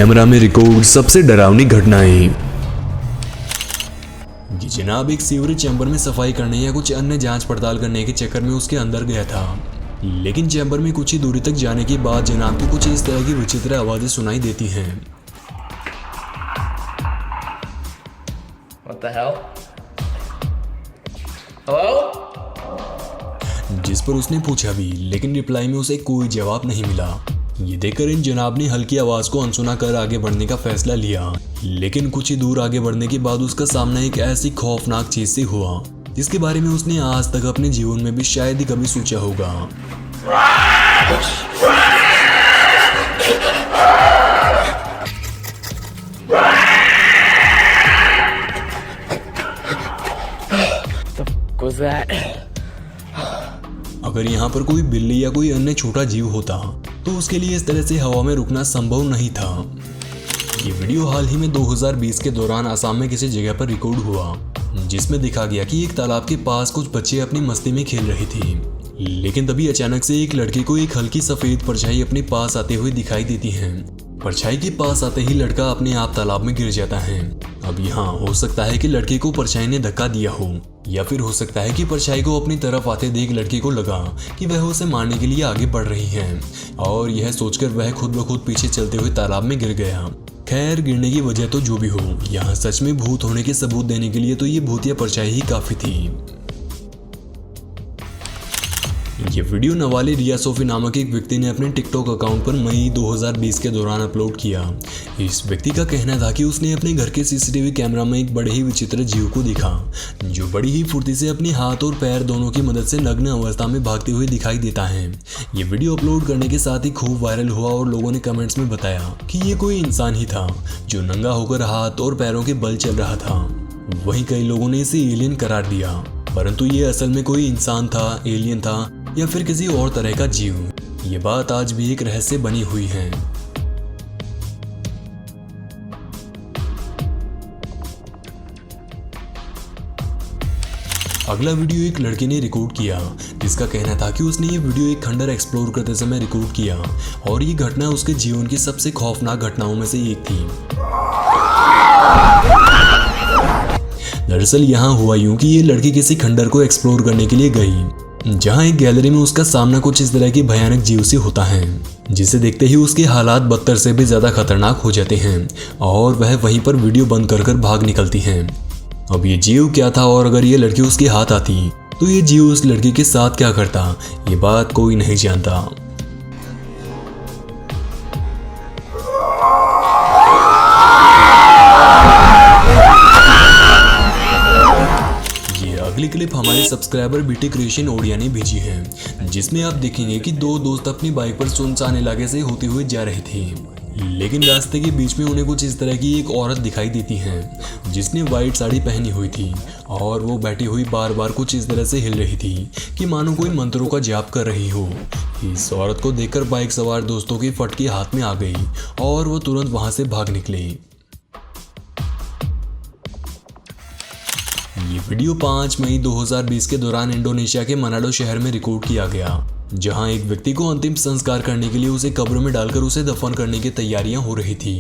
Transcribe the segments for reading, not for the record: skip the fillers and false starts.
Camera में record सबसे डरावनी घटनाएं। ये जनाब एक सीवरेज चैम्बर में सफाई करने या कुछ अन्य जांच पड़ताल करने के चक्कर में उसके अंदर गया था, लेकिन चैम्बर में कुछ ही दूरी तक जाने के बाद जनाब को कुछ इस तरह की विचित्र आवाजें सुनाई देती हैं। What the hell? Hello? जिस पर उसने पूछा भी, लेकिन रिप्लाई में उसे कोई जवाब नहीं मिला। ये देखकर इन जनाब ने हल्की आवाज को अनसुना कर आगे बढ़ने का फैसला लिया, लेकिन कुछ ही दूर आगे बढ़ने के बाद उसका सामना एक ऐसी खौफनाक चीज से हुआ जिसके बारे में उसने आज तक अपने जीवन में भी शायद ही कभी सोचा होगा। Was that? अगर यहाँ पर कोई बिल्ली या कोई अन्य छोटा जीव होता तो उसके लिए इस तरह से हवा में रुकना संभव नहीं था। ये वीडियो हाल ही में 2020 के दौरान असम में किसी जगह पर रिकॉर्ड हुआ, जिसमें दिखा गया कि एक तालाब के पास कुछ बच्चे अपनी मस्ती में खेल रहे थे, लेकिन तभी अचानक से एक लड़के को एक हल्की सफेद परछाई अपने पास आते हुए दिखाई देती है। परछाई के पास आते ही लड़का अपने आप तालाब में गिर जाता है। अब यहाँ हो सकता है कि लड़के को परछाई ने धक्का दिया हो, या फिर हो सकता है कि परछाई को अपनी तरफ आते देख लड़के को लगा कि वह उसे मारने के लिए आगे बढ़ रही है, और यह सोचकर वह खुद ब खुद पीछे चलते हुए तालाब में गिर गया। खैर, गिरने की वजह तो जो भी हो, यहाँ सच में भूत होने के सबूत देने के लिए तो ये भूतिया परछाई ही काफी थी। ये वीडियो नवाले रिया सोफी नामक एक व्यक्ति ने अपने टिकटॉक अकाउंट पर मई 2020 के दौरान अपलोड किया। इस व्यक्ति का कहना था कि उसने अपने घर के सीसीटीवी कैमरा में एक बड़े ही विचित्र जीव को देखा, जो बड़ी ही फुर्ती से अपने हाथ और पैर दोनों की मदद से नग्न अवस्था में भागते हुए दिखाई देता है। ये वीडियो अपलोड करने के साथ ही खूब वायरल हुआ और लोगों ने कमेंट्स में बताया कि ये कोई इंसान ही था जो नंगा होकर हाथ और पैरों के बल चल रहा था। वहीं कई लोगों ने इसे एलियन करार दिया, परंतु ये असल में कोई इंसान था, एलियन था या फिर किसी और तरह का जीव, ये बात आज भी एक रहस्य बनी हुई है। अगला वीडियो एक लड़के ने रिकॉर्ड किया, जिसका कहना था कि उसने ये वीडियो एक खंडर एक्सप्लोर करते समय रिकॉर्ड किया और ये घटना उसके जीवन की सबसे खौफनाक घटनाओं में से एक थी। दरअसल यहाँ हुआ यूं कि ये लड़की किसी खंडर को एक्सप्लोर करने के लिए गई, जहाँ एक गैलरी में उसका सामना कुछ इस तरह की भयानक जीव से होता है, जिसे देखते ही उसके हालात बदतर से भी ज्यादा खतरनाक हो जाते हैं और वह वहीं पर वीडियो बंद कर भाग निकलती हैं। अब ये जीव क्या था और अगर ये लड़की उसके हाथ आती तो ये जीव उस लड़की के साथ क्या करता, ये बात कोई नहीं जानता। अगली क्लिप हमारे सब्सक्राइबर बीटी क्रिएशन ओडिया ने भेजी है, जिसमें आप देखेंगे कि दो दोस्त अपनी बाइक पर सुनसान इलाके से होते हुए जा रहे थे, लेकिन रास्ते के बीच में उन्हें कुछ इस तरह की एक औरत दिखाई देती है, जिसने वाइट साड़ी पहनी हुई थी और वो बैठी हुई बार बार कुछ इस तरह से हिल रही थी कि मानो कोई मंत्रों का जाप कर रही हो। इस औरत को देखकर बाइक सवार दोस्तों की फटकी हाथ में आ गई और वो तुरंत वहां से भाग निकले। ये वीडियो 5 मई 2020 के दौरान इंडोनेशिया के मनाडो शहर में रिकॉर्ड किया गया, जहां एक व्यक्ति को अंतिम संस्कार करने के लिए उसे कब्र में डालकर उसे दफन करने की तैयारियां हो रही थी।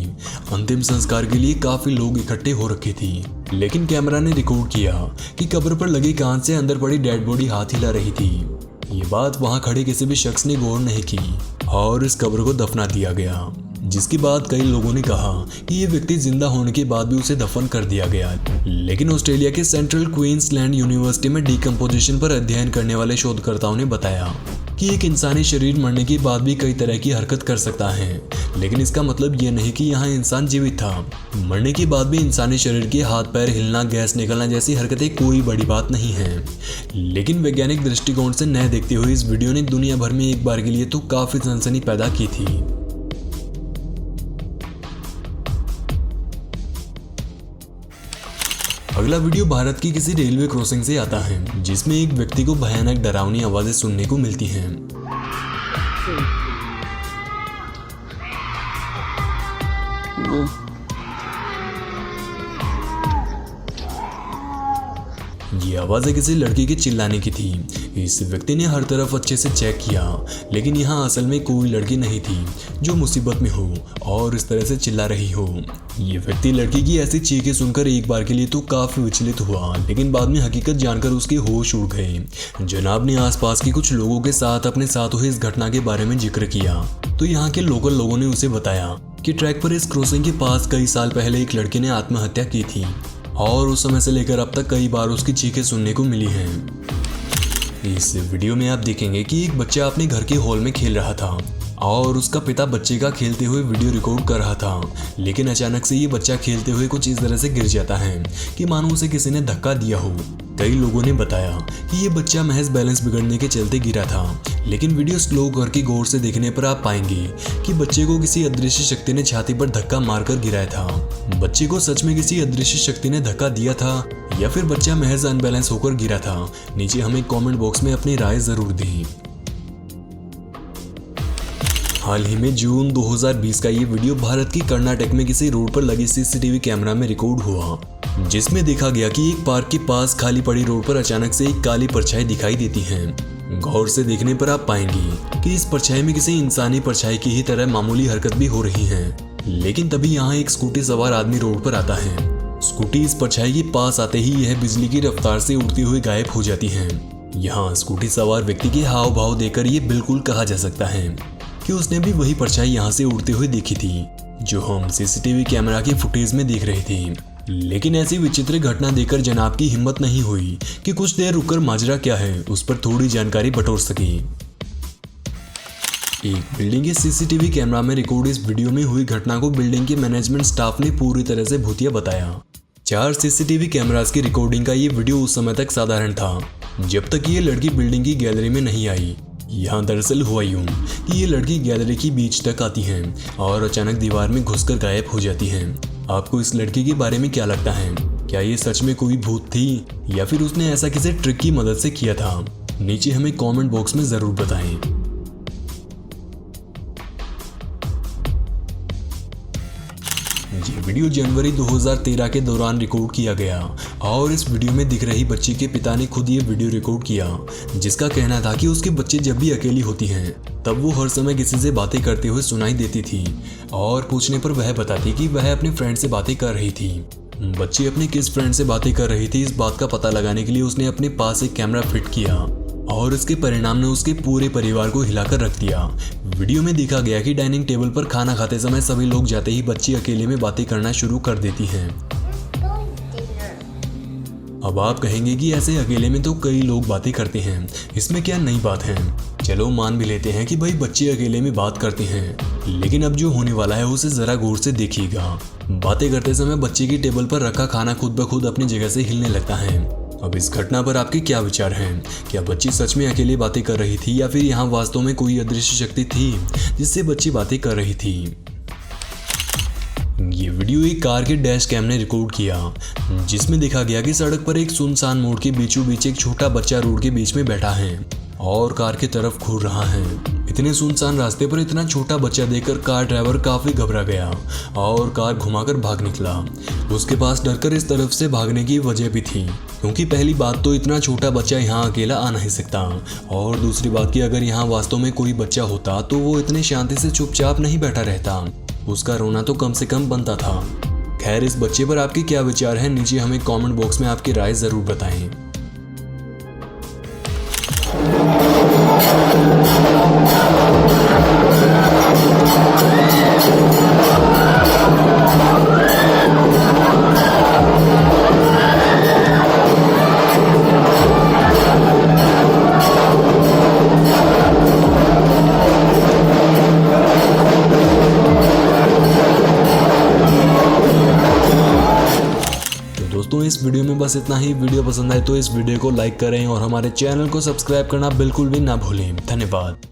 अंतिम संस्कार के लिए काफी लोग इकट्ठे हो रखे थे, लेकिन कैमरा ने रिकॉर्ड किया कि कब्र पर लगे कांच से अंदर पड़ी डेड बॉडी हाथ हिला रही थी। ये बात वहां खड़े किसी भी शख्स ने गौर नहीं की और इस कब्र को दफना दिया गया, जिसके बाद कई लोगों ने कहा कि ये व्यक्ति जिंदा होने के बाद भी उसे दफन कर दिया गया। लेकिन ऑस्ट्रेलिया के सेंट्रल क्वींसलैंड यूनिवर्सिटी में डिकम्पोजिशन पर अध्ययन करने वाले शोधकर्ताओं ने बताया कि एक इंसानी शरीर मरने के बाद भी कई तरह की हरकत कर सकता है, लेकिन इसका मतलब ये नहीं कि यहाँ इंसान जीवित था। मरने के बाद भी इंसानी शरीर के हाथ पैर हिलना, गैस निकलना जैसी हरकतें कोई बड़ी बात नहीं है, लेकिन वैज्ञानिक दृष्टिकोण से न देखते हुए इस वीडियो ने दुनिया भर में एक बार के लिए तो काफी सनसनी पैदा की थी। अगला वीडियो भारत की किसी रेलवे क्रॉसिंग से आता है, जिसमें एक व्यक्ति को भयानक डरावनी आवाजें सुनने को मिलती हैं। ये आवाज़ किसी लड़की के चिल्लाने की थी। इस व्यक्ति ने हर तरफ अच्छे से चेक किया, लेकिन यहाँ असल में कोई लड़की नहीं थी जो मुसीबत में हो और इस तरह से चिल्ला रही हो। ये व्यक्ति लड़की की ऐसी चीखें सुनकर एक बार के लिए तो काफ़ी विचलित हुआ, लेकिन बाद में हकीकत जानकर उसके होश उड़ गए। जनाब ने आसपास के कुछ लोगों के साथ अपने साथ हुई इस घटना के बारे में जिक्र किया तो यहाँ के लोकल लोगों ने उसे बताया कि ट्रैक पर इस क्रॉसिंग के पास कई साल पहले एक लड़के ने आत्महत्या की थी और उस समय से लेकर अब तक कई बार उसकी चीखें सुनने को मिली हैं। इस वीडियो में आप देखेंगे कि एक बच्चा अपने घर के हॉल में खेल रहा था और उसका पिता बच्चे का खेलते हुए वीडियो रिकॉर्ड कर रहा था, लेकिन अचानक से ये बच्चा खेलते हुए कुछ इस तरह से गिर जाता है कि मानो उसे किसी ने धक्का दिया हो। कई लोगों ने बताया कि ये बच्चा महज बैलेंस बिगड़ने के चलते गिरा था, लेकिन वीडियो स्लो करके गौर से देखने पर आप पाएंगे कि बच्चे को किसी अदृश्य शक्ति ने छाती पर धक्का मारकर गिराया था। बच्चे को सच में किसी अदृश्य शक्ति ने धक्का दिया था या फिर बच्चा महज अनबैलेंस होकर गिरा था? नीचे हमें कमेंट बॉक्स में अपनी राय जरूर दें। हाल ही में जून 2020 का ये वीडियो भारत की कर्नाटक में किसी रोड पर लगे सीसीटीवी कैमरा में रिकॉर्ड हुआ, जिसमें देखा गया कि एक पार्क के पास खाली पड़ी रोड पर अचानक से एक काली परछाई दिखाई देती है। गौर से देखने पर आप पाएंगे कि इस परछाई में किसी इंसानी परछाई की ही तरह मामूली हरकत भी हो रही है, लेकिन तभी यहाँ एक स्कूटी सवार आदमी रोड पर आता है। स्कूटी इस परछाई के पास आते ही यह बिजली की रफ्तार से उड़ती हुई गायब हो जाती है। यहाँ स्कूटी सवार व्यक्ति के हाव भाव देखकर ये बिल्कुल कहा जा सकता है कि उसने भी वही परछाई यहाँ से उड़ते हुए देखी थी जो हम सीसीटीवी कैमरा की फुटेज में देख रहे थे। लेकिन ऐसी विचित्र घटना देखकर जनाब की हिम्मत नहीं हुई कि कुछ देर रुककर माजरा क्या है उस पर थोड़ी जानकारी बटोर सके। एक बिल्डिंग के सीसीटीवी कैमरा में रिकॉर्ड इस वीडियो में हुई घटना को बिल्डिंग के मैनेजमेंट स्टाफ ने पूरी तरह से भूतिया बताया। 4 सीसीटीवी कैमरास की रिकॉर्डिंग का ये वीडियो उस समय तक साधारण था जब तक ये लड़की बिल्डिंग की गैलरी में नहीं आई। यहाँ दरअसल हुआ यूं कि ये लड़की गैलरी की बीच तक आती है और अचानक दीवार में घुसकर गायब हो जाती है। आपको इस लड़की के बारे में क्या लगता है? क्या ये सच में कोई भूत थी या फिर उसने ऐसा किसी ट्रिक की मदद से किया था? नीचे हमें कमेंट बॉक्स में जरूर बताएं। ये वीडियो जनवरी 2013 के दौरान रिकॉर्ड किया गया और इस वीडियो में दिख रही बच्ची के पिता ने खुद ये वीडियो रिकॉर्ड किया, जिसका कहना था कि उसके बच्चे जब भी अकेली होती हैं तब वो हर समय किसी से बातें करते हुए सुनाई देती थी और पूछने पर वह बताती कि वह अपने फ्रेंड से बातें कर रही थी। बच्ची अपने किस फ्रेंड से बातें कर रही थी इस बात का पता लगाने के लिए उसने अपने पास एक कैमरा फिट किया और इसके परिणाम ने उसके पूरे परिवार को हिलाकर रख दिया। वीडियो में देखा गया कि डाइनिंग टेबल पर खाना खाते समय सभी लोग जाते ही बच्ची अकेले में बातें करना शुरू कर देती हैं। अब आप कहेंगे कि ऐसे अकेले में तो कई लोग बातें करते हैं, इसमें क्या नई बात है? चलो मान भी लेते हैं कि भाई बच्चे अकेले में बात करते हैं, लेकिन अब जो होने वाला है उसे जरा गौर से देखिएगा। बातें करते समय बच्चे की टेबल पर रखा खाना खुद ब खुद अपनी जगह से हिलने लगता है। अब इस घटना पर आपके क्या विचार हैं? क्या बच्ची सच में अकेले बातें कर रही थी या फिर यहाँ वास्तव में कोई अदृश्य शक्ति थी जिससे बच्ची बातें कर रही थी? ये वीडियो एक कार के डैश कैम ने रिकॉर्ड किया, जिसमें देखा गया कि सड़क पर एक सुनसान मोड़ के बीचों बीच एक छोटा बच्चा रोड के बीच में बैठा है और कार की तरफ घूर रहा है। इतने सुनसान रास्ते पर इतना छोटा बच्चा देखकर कार ड्राइवर काफी घबरा गया और कार घुमाकर भाग निकला। उसके पास डरकर इस तरफ से भागने की वजह भी थी, क्योंकि पहली बात तो इतना छोटा बच्चा यहाँ अकेला आ नहीं सकता और दूसरी बात कि अगर यहाँ वास्तव में कोई बच्चा होता तो वो इतने शांति से चुपचाप नहीं बैठा रहता, उसका रोना तो कम से कम बनता था। खैर, इस बच्चे पर आपके क्या विचार हैं? नीचे हमें कमेंट बॉक्स में आपकी राय जरूर बताएं। दोस्तों, इस वीडियो में बस इतना ही। वीडियो पसंद आए तो इस वीडियो को लाइक करें और हमारे चैनल को सब्सक्राइब करना बिल्कुल भी ना भूलें। धन्यवाद।